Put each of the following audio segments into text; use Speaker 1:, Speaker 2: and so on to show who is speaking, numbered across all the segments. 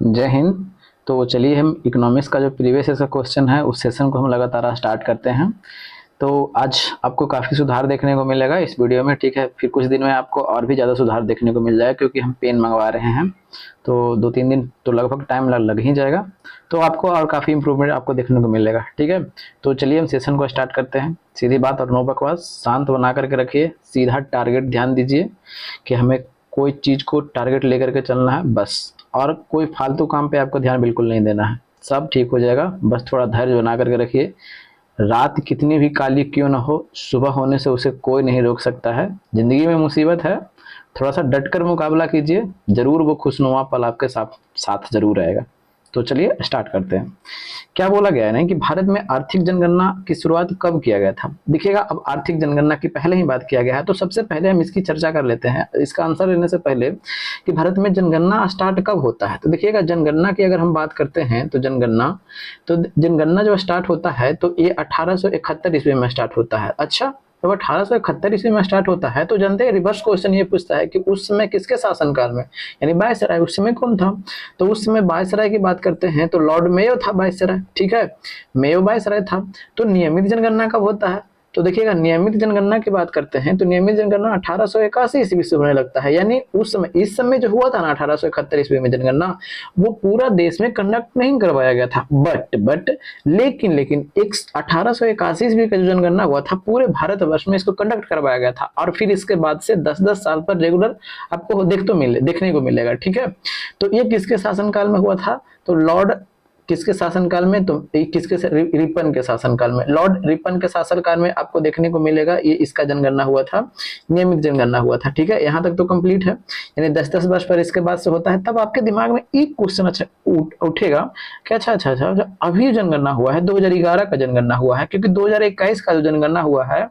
Speaker 1: जय हिंद। तो चलिए हम इकोनॉमिक्स का जो प्रीवियस ईयर का क्वेश्चन है उस सेशन को हम लगातार स्टार्ट करते हैं। तो आज आपको काफ़ी सुधार देखने को मिलेगा इस वीडियो में, ठीक है। फिर कुछ दिन में आपको और भी ज़्यादा सुधार देखने को मिल जाएगा क्योंकि हम पेन मंगवा रहे हैं। तो 2-3 दिन तो लगभग टाइम लग ही जाएगा। तो आपको और काफ़ी इंप्रूवमेंट आपको देखने को मिलेगा, ठीक है। तो चलिए हम सेशन को स्टार्ट करते हैं। सीधी बात और नो बकवास, शांत बना करके रखिए, सीधा टारगेट ध्यान दीजिए कि हमें कोई चीज़ को टारगेट लेकर के चलना है बस। और कोई फालतू काम पे आपको ध्यान बिल्कुल नहीं देना है, सब ठीक हो जाएगा। बस थोड़ा धैर्य बना करके रखिए। रात कितनी भी काली क्यों ना हो, सुबह होने से उसे कोई नहीं रोक सकता है। जिंदगी में मुसीबत है, थोड़ा सा डट कर मुकाबला कीजिए, जरूर वो खुशनुमा पल आपके साथ साथ जरूर आएगा। तो चलिए स्टार्ट करते हैं। क्या बोला गया है ना कि भारत में आर्थिक जनगणना की शुरुआत कब किया गया था। देखिएगा, अब आर्थिक जनगणना की पहले ही बात किया गया है, तो सबसे पहले हम इसकी चर्चा कर लेते हैं इसका आंसर लेने से पहले कि भारत में जनगणना स्टार्ट कब होता है। तो देखिएगा, जनगणना की अगर हम बात करते हैं तो जनगणना जो स्टार्ट होता है तो ये 1871 ईस्वी में स्टार्ट होता है। अच्छा, जब 1871 ईस्वी में स्टार्ट होता है तो जानते हैं, रिवर्स क्वेश्चन ये पूछता है कि उस समय किसके शासनकाल में, यानी वायसराय उस समय कौन था। तो उस समय वायसराय की बात करते हैं तो लॉर्ड मेयो था वायसराय, ठीक है, मेयो वायसराय था। तो नियमित जनगणना कब होता है, तो देखिएगा नियमित जनगणना की बात करते हैं तो नियमित जनगणना 1881 ईस्वी से होने लगता है। यानी उस समय, इस समय जो हुआ था ना 1871 ईस्वी में जनगणना, वो पूरा देश में कंडक्ट नहीं करवाया गया था, बट लेकिन एक 1881 ईस्वी का जो जनगणना हुआ था पूरे भारतवर्ष में इसको कंडक्ट करवाया गया था। और फिर इसके बाद से 10-10 साल पर रेगुलर आपको देखने को मिलेगा, ठीक है। तो ये किसके शासनकाल में हुआ था, तो लॉर्ड किसके शासनकाल में, तो किसके रिपन के शासनकाल में, लॉर्ड रिपन के शासनकाल में आपको देखने को मिलेगा ये इसका जनगणना हुआ था, नियमित जनगणना हुआ था, ठीक है। यहाँ तक तो कंप्लीट है, यानी 10-10 वर्ष पर इसके बाद से होता है। तब आपके दिमाग में एक क्वेश्चन अच्छा उठेगा कि अच्छा, जो अभी जनगणना हुआ है 2011 का जनगणना हुआ है, क्योंकि 2021 का जो जनगणना हुआ है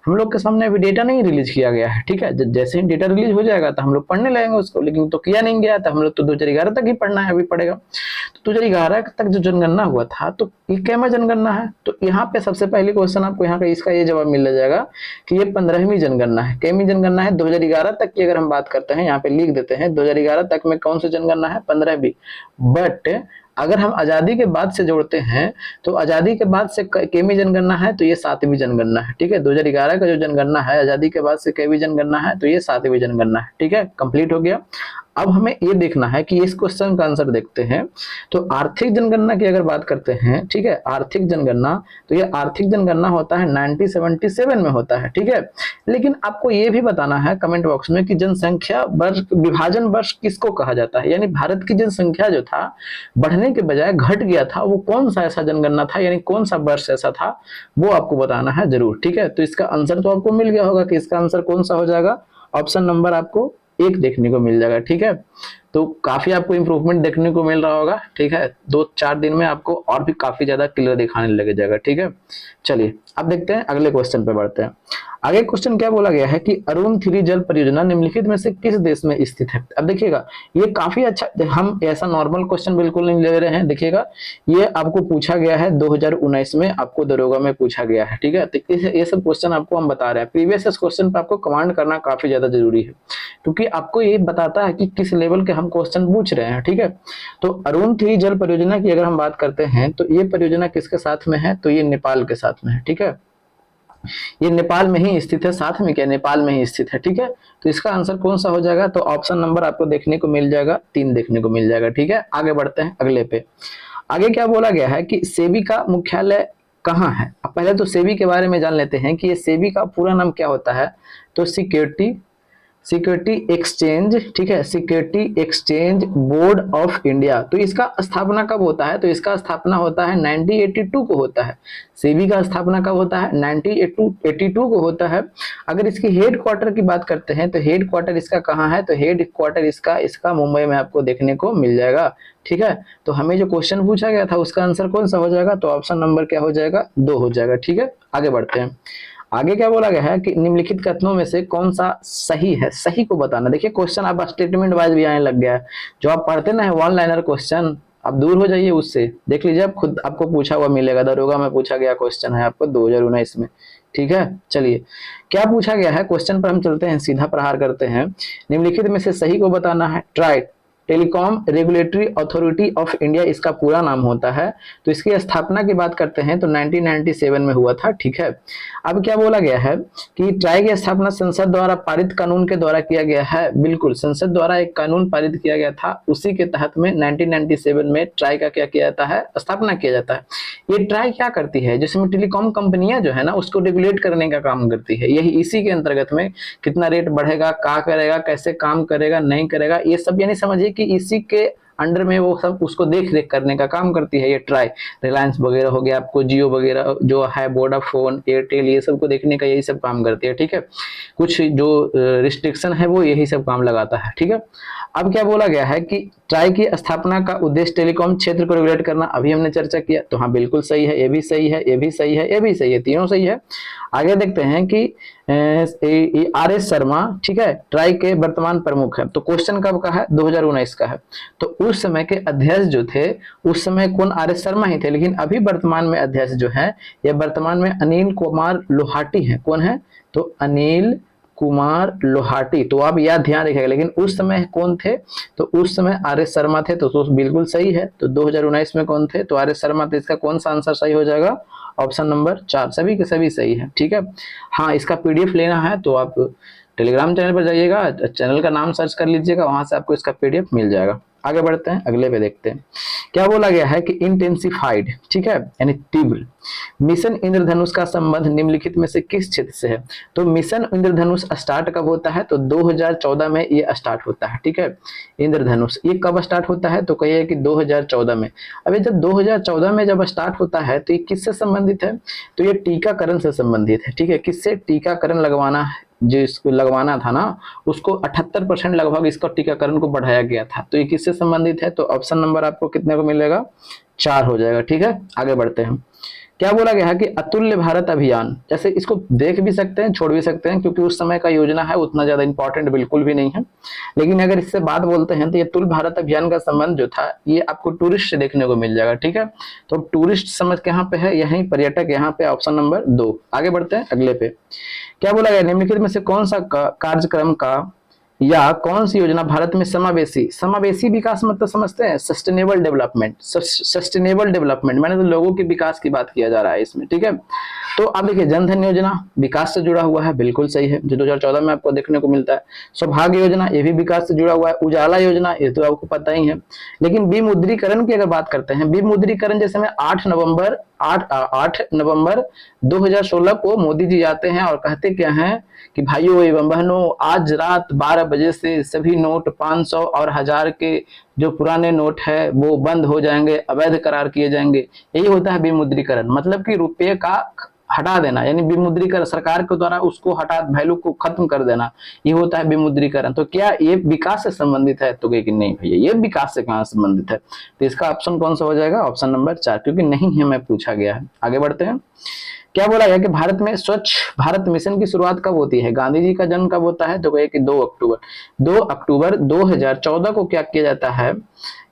Speaker 1: हम लोग के सामने अभी डेटा नहीं रिलीज किया गया है, ठीक है। जैसे ही डेटा रिलीज हो जाएगा तो हम लोग पढ़ने लगेंगे उसको, लेकिन तो किया नहीं गया था, हम लोग तो 2011 तक ही पढ़ना है, अभी पड़ेगा। तो 2011 तक जो जनगणना हुआ था तो ये कैमा जनगणना है, तो यहाँ पे सबसे पहले क्वेश्चन आपको यहाँ का इसका ये जवाब मिल जाएगा कि ये 15वीं जनगणना है। कैमी जनगणना है 2011 तक की अगर हम बात करते हैं, यहाँ पे लिख देते हैं 2011 तक में कौन सी जनगणना है, 15वीं। बट अगर हम आजादी के बाद से जोड़ते हैं तो आजादी के बाद से केमी जनगणना है तो ये 7वीं जनगणना है, ठीक है। 2011 का जो जनगणना है आजादी के बाद से केवी जनगणना है तो ये 7वीं जनगणना है, ठीक है, कंप्लीट हो गया। अब हमें ये देखना है कि इस क्वेश्चन का आंसर देखते हैं। तो आर्थिक जनगणना की अगर बात करते हैं, ठीक है, आर्थिक जनगणना, तो ये आर्थिक जनगणना होता है 1977 में होता है, ठीक है। लेकिन आपको ये भी बताना है कमेंट बॉक्स में कि जनसंख्या वर्ष विभाजन वर्ष किसको कहा जाता है, यानी भारत की जनसंख्या जो था बढ़ने के बजाय घट गया था, वो कौन सा ऐसा जनगणना था, यानी कौन सा वर्ष ऐसा था, वो आपको बताना है जरूर, ठीक है। तो इसका आंसर तो आपको मिल गया होगा कि इसका आंसर कौन सा हो जाएगा, ऑप्शन नंबर आपको 1 देखने को मिल जाएगा, ठीक है। तो काफी आपको इंप्रूवमेंट देखने को मिल रहा होगा, ठीक है। 2-4 दिन में आपको और भी काफी ज्यादा क्लियर दिखाने लगे जाएगा, ठीक है। चलिए अब देखते हैं, अगले क्वेश्चन पे बढ़ते हैं। आगे क्वेश्चन क्या बोला गया है कि अरुण 3 जल परियोजना निम्नलिखित में से किस देश में स्थित है। अब देखिएगा, ये काफी अच्छा, हम ऐसा नॉर्मल क्वेश्चन बिल्कुल नहीं ले रहे हैं। देखिएगा, ये आपको पूछा गया है 2019 में, आपको दरोगा में पूछा गया है, ठीक है। तो ये सब क्वेश्चन आपको हम बता रहे हैं। प्रीवियस क्वेश्चन पे आपको कमांड करना काफी ज्यादा जरूरी है, क्योंकि आपको ये बताता है कि किस लेवल के हम क्वेश्चन पूछ रहे हैं, ठीक है। तो अरुण 3 जल परियोजना की अगर हम बात करते हैं तो ये परियोजना किसके साथ में है, तो ये नेपाल के साथ में है, ठीक है। ये नेपाल में ही स्थित है, साथ में क्या, नेपाल में ही स्थित है, ठीक है। तो इसका आंसर कौन सा हो जाएगा, तो ऑप्शन नंबर आपको देखने को मिल जाएगा 3 देखने को मिल जाएगा, ठीक है। आगे बढ़ते हैं अगले पे। आगे क्या बोला गया है कि सेबी का मुख्यालय कहाँ है। अब पहले तो सेबी के बारे में जान लेते हैं कि ये सेबी का पूरा नाम क्या होता है, तो सिक्योरिटी एक्सचेंज, ठीक है, security exchange board of India. तो इसका स्थापना कब होता है, तो इसका स्थापना होता है 1982 को होता है। सेबी का स्थापना कब होता है, 1982 को होता है। अगर इसकी हेड क्वार्टर की बात करते हैं तो हेड क्वार्टर इसका कहाँ है, तो हेड क्वार्टर इसका मुंबई में आपको देखने को मिल जाएगा, ठीक है। तो हमें जो क्वेश्चन पूछा गया था उसका आंसर कौन सा हो जाएगा, तो ऑप्शन नंबर क्या हो जाएगा, 2 हो जाएगा, ठीक है। आगे बढ़ते हैं। आगे क्या बोला गया है कि निम्नलिखित कथनों में से कौन सा सही है, सही को बताना। देखिए क्वेश्चन अब स्टेटमेंट वाइज भी आने लग गया है। जो आप पढ़ते ना है वन लाइनर क्वेश्चन, आप दूर हो जाइए उससे, देख लीजिए आप खुद, आपको पूछा हुआ मिलेगा, दरोगा में पूछा गया क्वेश्चन है आपको 2019 में, ठीक है। चलिए क्या पूछा गया है क्वेश्चन पर हम चलते हैं, सीधा प्रहार करते हैं। निम्नलिखित में से सही को बताना है, try telecom regulatory authority of India इसका पूरा नाम होता है। तो इसकी स्थापना की बात करते हैं तो 1997 में हुआ था, ठीक है। अब क्या बोला गया है कि ट्राई की स्थापना संसद द्वारा पारित कानून के द्वारा किया गया है। बिल्कुल, संसद द्वारा एक कानून पारित किया गया था, उसी के तहत में 1997 में ट्राई का क्या किया जाता है, स्थापना किया जाता है। ये ट्राई क्या करती है, जिसमें टेलीकॉम कंपनियां जो है ना उसको रेगुलेट करने का काम करती है। यही इसी के अंतर्गत में कितना रेट बढ़ेगा, क्या करेगा, कैसे काम करेगा, नहीं करेगा, ये सब यानी समझिए कि इसी के अंडर में वो सब उसको देख रेख करने का काम करती है ये ट्राई। रिलायंस वगैरह हो गया, आपको जियो वगैरह जो है, वोडाफोन, एयरटेल, ये सब को देखने का यही सब काम करती है, ठीक है। कुछ जो रिस्ट्रिक्शन है वो यही सब काम लगाता है, ठीक है। अब क्या बोला गया है कि ट्राई की स्थापना का उद्देश्य टेलीकॉम क्षेत्र को रेगुलेट करना, अभी हमने चर्चा किया, तो हाँ बिल्कुल सही है, ये भी सही है, ये भी सही है, ये भी सही है, तीनों सही है। आगे देखते हैं कि RS शर्मा, ठीक है, ट्राई के वर्तमान प्रमुख है। तो क्वेश्चन कब का है, 2019 का है। तो उस समय के अध्यक्ष जो थे, उस समय कौन, RS शर्मा ही थे, लेकिन अभी वर्तमान में अध्यक्ष जो है, ये वर्तमान में अनिल कुमार लोहाटी है। कौन है, तो अनिल कुमार लोहाटी। तो आप यह ध्यान रखिएगा, लेकिन उस समय कौन थे, तो उस समय RS शर्मा थे, तो बिल्कुल सही है। तो 2019 में कौन थे, तो RS शर्मा थे। इसका कौन सा आंसर सही हो जाएगा, ऑप्शन नंबर 4, सभी के सभी सही है, ठीक है। हाँ, इसका PDF लेना है तो आप टेलीग्राम चैनल पर जाइएगा, चैनल का नाम सर्च कर लीजिएगा, वहां से आपको इसका PDF मिल जाएगा। आगे बढ़ते हैं, अगले पे देखते हैं। क्या बोला गया है कि इंटेंसिफाइड, ठीक है, यानी तीव्र मिशन इंद्रधनुष का संबंध निम्नलिखित में से किस क्षेत्र से है। तो मिशन इंद्रधनुष स्टार्ट कब होता है, तो 2014 में ये स्टार्ट होता है, ठीक है। इंद्रधनुष ये कब स्टार्ट होता है, तो कहिए कि 2014 में। अभी जब 2014 में जब स्टार्ट होता है तो ये किससे संबंधित है, तो ये टीकाकरण से संबंधित है, ठीक है। किससे, टीकाकरण लगवाना है, जो इसको लगवाना था ना उसको 78% लगभग इसका टीकाकरण को बढ़ाया गया था। तो ये किससे संबंधित है, तो ऑप्शन नंबर आपको कितने को मिलेगा, 4 हो जाएगा, ठीक है। आगे बढ़ते हैं। क्या बोला गया है कि अतुल्य भारत अभियान, जैसे इसको देख भी सकते हैं, छोड़ भी सकते हैं, क्योंकि उस समय का योजना है, उतना ज्यादा इंपॉर्टेंट बिल्कुल भी नहीं है। लेकिन अगर इससे बात बोलते हैं तो ये अतुल्य भारत अभियान का संबंध जो था, ये आपको टूरिस्ट से देखने को मिल जाएगा, ठीक है। तो टूरिस्ट समझ के यहाँ पे है, यही पर्यटक यहाँ पे, ऑप्शन नंबर 2। आगे बढ़ते हैं अगले पे। क्या बोला गया, निम्नलिखित में से कौन सा कार्यक्रम का या कौन सी योजना भारत में समावेशी विकास मतलब समझते हैं, सस्टेनेबल डेवलपमेंट, सस्टेनेबल डेवलपमेंट मैंने तो लोगों के विकास की बात किया जा रहा है इसमें, ठीक है। तो अब देखिए, जनधन योजना विकास से जुड़ा हुआ है, बिल्कुल सही है, जो 2014 में आपको देखने को मिलता है। सौभाग्य योजना, ये भी विकास से जुड़ा हुआ है। उजाला योजना, ये तो आपको पता ही है। लेकिन विमुद्रीकरण की अगर बात करते हैं, विमुद्रीकरण जैसे में 8 नवंबर 2016 को मोदी जी आते हैं और कहते क्या हैं कि भाइयों एवं बहनों, आज रात 12 बजे से सभी नोट 500 और 1000 के जो पुराने नोट है वो बंद हो जाएंगे, अवैध करार किए जाएंगे। यही होता है विमुद्रीकरण, मतलब कि रुपये का हटा देना, यानी विमुद्रीकरण सरकार के द्वारा उसको हटा, वैल्यू को खत्म कर देना, ये होता है विमुद्रीकरण। तो क्या ये विकास से संबंधित है, तो कि नहीं भैया, ये विकास से कहां संबंधित है। तो इसका ऑप्शन कौन सा हो जाएगा, ऑप्शन नंबर 4, क्योंकि नहीं है मैं पूछा गया है। आगे बढ़ते हैं। क्या बोला गया कि भारत में स्वच्छ भारत मिशन की शुरुआत कब होती है, गांधी जी का जन्म कब होता है, तो कहे कि 2 अक्टूबर 2014 को क्या किया जाता है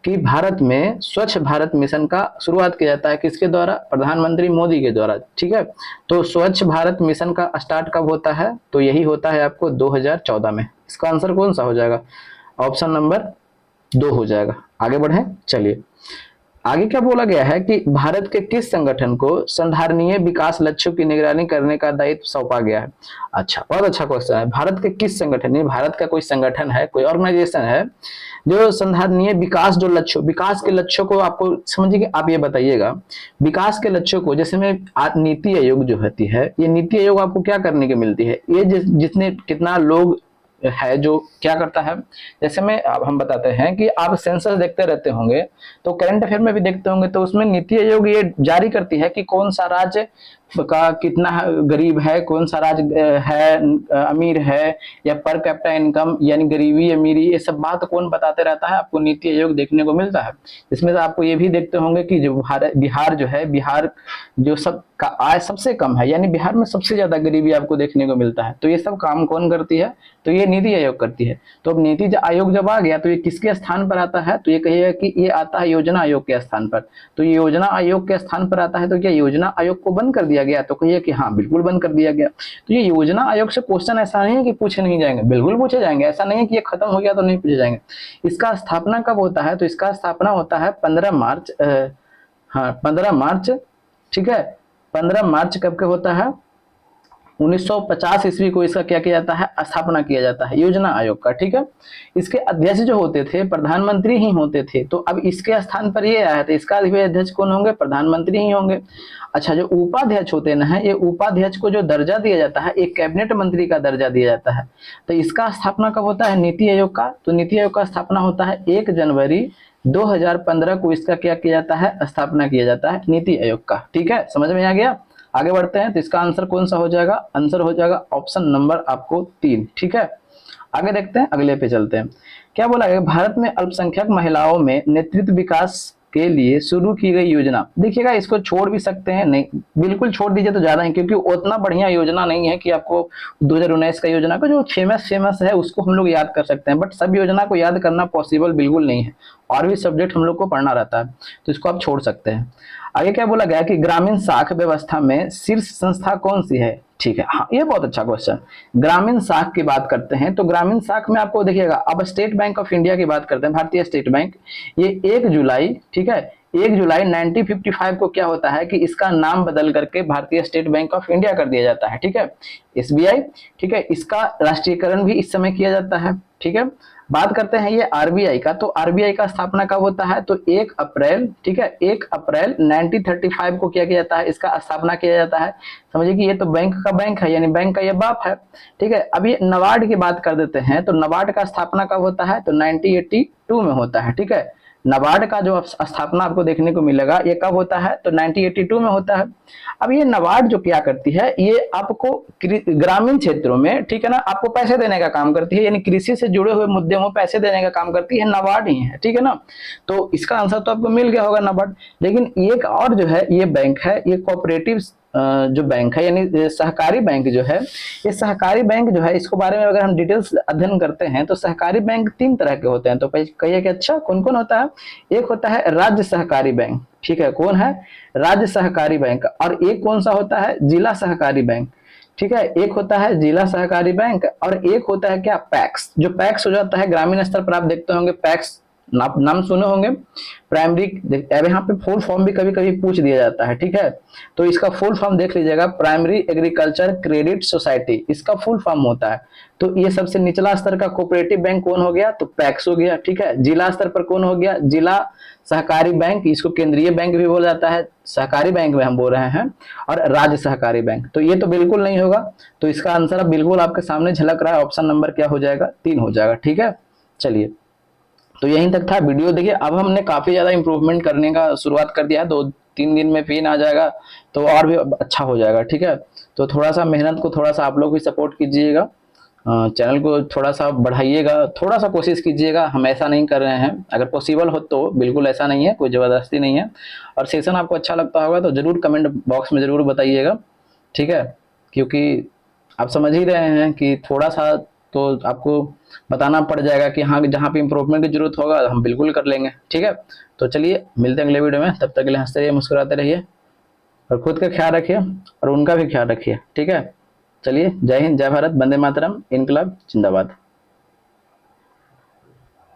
Speaker 1: कि भारत में स्वच्छ भारत मिशन का शुरुआत किया जाता है, किसके द्वारा, प्रधानमंत्री मोदी के द्वारा, ठीक है। तो स्वच्छ भारत मिशन का स्टार्ट कब होता है, तो यही होता है आपको 2014 में। इसका आंसर कौन सा हो जाएगा, ऑप्शन नंबर 2 हो जाएगा। आगे बढ़े, चलिए आगे क्या बोला गया है कि भारत के किस संगठन को संधारणीय विकास लक्ष्यों की निगरानी करने का दायित्व सौंपा गया है। अच्छा, बहुत अच्छा क्वेश्चन है। भारत के किस संगठन, भारत का कोई संगठन है, कोई ऑर्गेनाइजेशन है जो संधारणीय विकास, जो लक्ष्य, विकास के लक्ष्यों को आपको समझिए कि आप ये बताइएगा, विकास के लक्ष्यों को, जैसे में नीति आयोग जो होती है, ये नीति आयोग आपको क्या करने की मिलती है, ये जितने कितना लोग है जो क्या करता है, जैसे में अब हम बताते हैं कि आप सेंसस देखते रहते होंगे, तो करंट अफेयर में भी देखते होंगे, तो उसमें नीति आयोग ये जारी करती है कि कौन सा राज्य का कितना गरीब है, कौन सा राज्य है अमीर है, या पर कैपिटा इनकम यानी गरीबी अमीरी, ये सब बात कौन बताते रहता है, आपको नीति आयोग देखने को मिलता है। इसमें तो आपको ये भी देखते होंगे कि जो बिहार जो है, बिहार जो सब का आय सबसे कम है, यानी बिहार में सबसे ज्यादा गरीबी आपको देखने को मिलता है। तो ये सब काम कौन करती है, तो ये ये नीति आयोग करती है। तो अब नीति आयोग जब आ गया तो ये किसके स्थान पर आता है, तो ये कहिएगा कि ये आता है योजना आयोग के स्थान पर। तो ये योजना आयोग के स्थान पर आता है, तो क्या योजना आयोग को बंद कर दिया गया, तो कहिए कि हाँ बिल्कुल बंद कर दिया गया। तो ये योजना आयोग से क्वेश्चन ऐसा नहीं है कि पूछे नहीं जाएंगे, बिल्कुल पूछे जाएंगे, ऐसा नहीं है कि ये खत्म हो गया तो नहीं पूछे जाएंगे। इसका स्थापना कब होता है, तो इसका स्थापना होता है 15 मार्च, हाँ 15 मार्च, ठीक है, 15 मार्च कब का होता है, 1950 ईस्वी को इसका क्या किया जाता है, स्थापना किया जाता है योजना आयोग का, ठीक है। इसके अध्यक्ष जो होते थे प्रधानमंत्री ही होते थे, तो अब इसके स्थान पर ये आया, तो इसका भी अध्यक्ष कौन होंगे, प्रधानमंत्री ही होंगे। अच्छा, जो उपाध्यक्ष होते हैं, ये उपाध्यक्ष को जो दर्जा दिया जाता है, एक कैबिनेट मंत्री का दर्जा दिया जाता है। तो इसका स्थापना कब होता है, नीति आयोग का, तो नीति आयोग का स्थापना होता है 1 जनवरी 2015 को इसका क्या किया जाता है, स्थापना किया जाता है नीति आयोग का, ठीक है, समझ में आ गया। आगे बढ़ते हैं, तो इसका आंसर कौन सा हो जाएगा, आंसर हो जाएगा ऑप्शन नंबर आपको 3, ठीक है। आगे देखते हैं, अगले पे चलते हैं। क्या बोला है, भारत में अल्पसंख्यक महिलाओं में नेतृत्व विकास के लिए शुरू की गई योजना। देखिएगा, इसको छोड़ भी सकते हैं, नहीं बिल्कुल छोड़ दीजिए तो ज्यादा है, क्योंकि उतना बढ़िया योजना नहीं है कि आपको 2019 का योजना का जो फेमस है उसको हम लोग याद कर सकते हैं, बट सब योजना को याद करना पॉसिबल बिल्कुल नहीं है, और भी सब्जेक्ट हम लोग को पढ़ना रहता है, तो इसको आप छोड़ सकते हैं। आगे क्या बोला गया कि ग्रामीण साख व्यवस्था में शीर्ष संस्था कौन सी है, ठीक है, हाँ ये बहुत अच्छा क्वेश्चन। ग्रामीण साख की बात करते हैं, तो ग्रामीण साख में आपको देखिएगा, अब स्टेट बैंक ऑफ इंडिया की बात करते हैं, भारतीय स्टेट बैंक, ये 1 जुलाई, ठीक है, 1 जुलाई 1955 को क्या होता है कि इसका नाम बदल करके भारतीय स्टेट बैंक ऑफ इंडिया कर दिया जाता है, ठीक है, एसबीआई, ठीक है। इसका राष्ट्रीयकरण भी इस समय किया जाता है, ठीक है। बात करते हैं ये आरबीआई का, तो आरबीआई का स्थापना कब होता है, तो 1 अप्रैल, ठीक है, 1 अप्रैल 1935 को क्या किया जाता है, इसका स्थापना किया जाता है। समझिए कि ये तो बैंक का बैंक है, यानी बैंक का ये बाप है, ठीक है। अब ये नबार्ड की बात कर देते हैं, तो नबार्ड का स्थापना कब होता है, तो 1982 में होता है, ठीक है। नबार्ड का जो स्थापना आपको देखने को मिलेगा ये कब होता है, तो 1982 में होता है। अब ये नबार्ड जो क्या करती है, ये आपको ग्रामीण क्षेत्रों में, ठीक है ना, आपको पैसे देने का काम करती है, यानी कृषि से जुड़े हुए मुद्दों में पैसे देने का काम करती है, नबार्ड ही है, ठीक है ना। तो इसका आंसर तो आपको मिल गया होगा नबार्ड। लेकिन एक और जो है ये बैंक है, ये कोऑपरेटिव जो बैंक है, यानी सहकारी बैंक जो है, ये सहकारी बैंक जो है, इसको बारे में अगर हम डिटेल्स अध्ययन करते हैं तो सहकारी बैंक 3 तरह के होते हैं। तो कहिए कि अच्छा कौन कौन होता है, एक होता है राज्य सहकारी बैंक, ठीक है, कौन है, राज्य सहकारी बैंक, और एक कौन सा होता है, जिला सहकारी बैंक, ठीक है, एक होता है जिला सहकारी बैंक, और एक होता है क्या, पैक्स। जो पैक्स हो जाता है ग्रामीण स्तर पर, आप देखते होंगे पैक्स, नाम सुने होंगे, प्राइमरी, अब यहाँ पे फुल फॉर्म भी कभी कभी पूछ दिया जाता है, ठीक है, तो इसका फुल फॉर्म देख लीजिएगा, प्राइमरी एग्रीकल्चर क्रेडिट सोसाइटी, इसका फुल फॉर्म होता है। तो ये सबसे निचला स्तर का कोऑपरेटिव बैंक कौन हो गया, तो पैक्स हो गया, ठीक है। जिला स्तर पर कौन हो गया, जिला सहकारी बैंक, इसको केंद्रीय बैंक भी बोला जाता है, सहकारी बैंक में हम बोल रहे हैं, और राज्य सहकारी बैंक, तो ये तो बिल्कुल नहीं होगा। तो इसका आंसर अब बिल्कुल आपके सामने झलक रहा है, ऑप्शन नंबर क्या हो जाएगा, 3 हो जाएगा, ठीक है। चलिए, तो यहीं तक था वीडियो। देखिए अब हमने काफी ज्यादा इंप्रूवमेंट करने का शुरुआत कर दिया है, 2-3 दिन में पिन आ जाएगा तो और भी अच्छा हो जाएगा, ठीक है। तो थोड़ा सा मेहनत को थोड़ा सा आप लोग भी सपोर्ट कीजिएगा, चैनल को थोड़ा सा बढ़ाइएगा, थोड़ा सा कोशिश कीजिएगा, हम ऐसा नहीं कर रहे हैं, अगर पॉसिबल हो तो, बिल्कुल ऐसा नहीं है, कोई जबरदस्ती नहीं है। और सेशन आपको अच्छा लगता होगा तो जरूर कमेंट बॉक्स में जरूर बताइएगा, ठीक है, क्योंकि आप समझ ही रहे हैं कि थोड़ा सा तो आपको बताना पड़ जाएगा कि हाँ जहाँ पे इंप्रूवमेंट की जरूरत होगा हम बिल्कुल कर लेंगे, ठीक है। तो चलिए मिलते हैं अगले वीडियो में, तब तक के लिए हंसते रहिए, मुस्कुराते रहिए, और खुद का ख्याल रखिए और उनका भी ख्याल रखिए, ठीक है। चलिए, जय हिंद, जय भारत, वंदे मातरम, इनकलाब जिंदाबाद।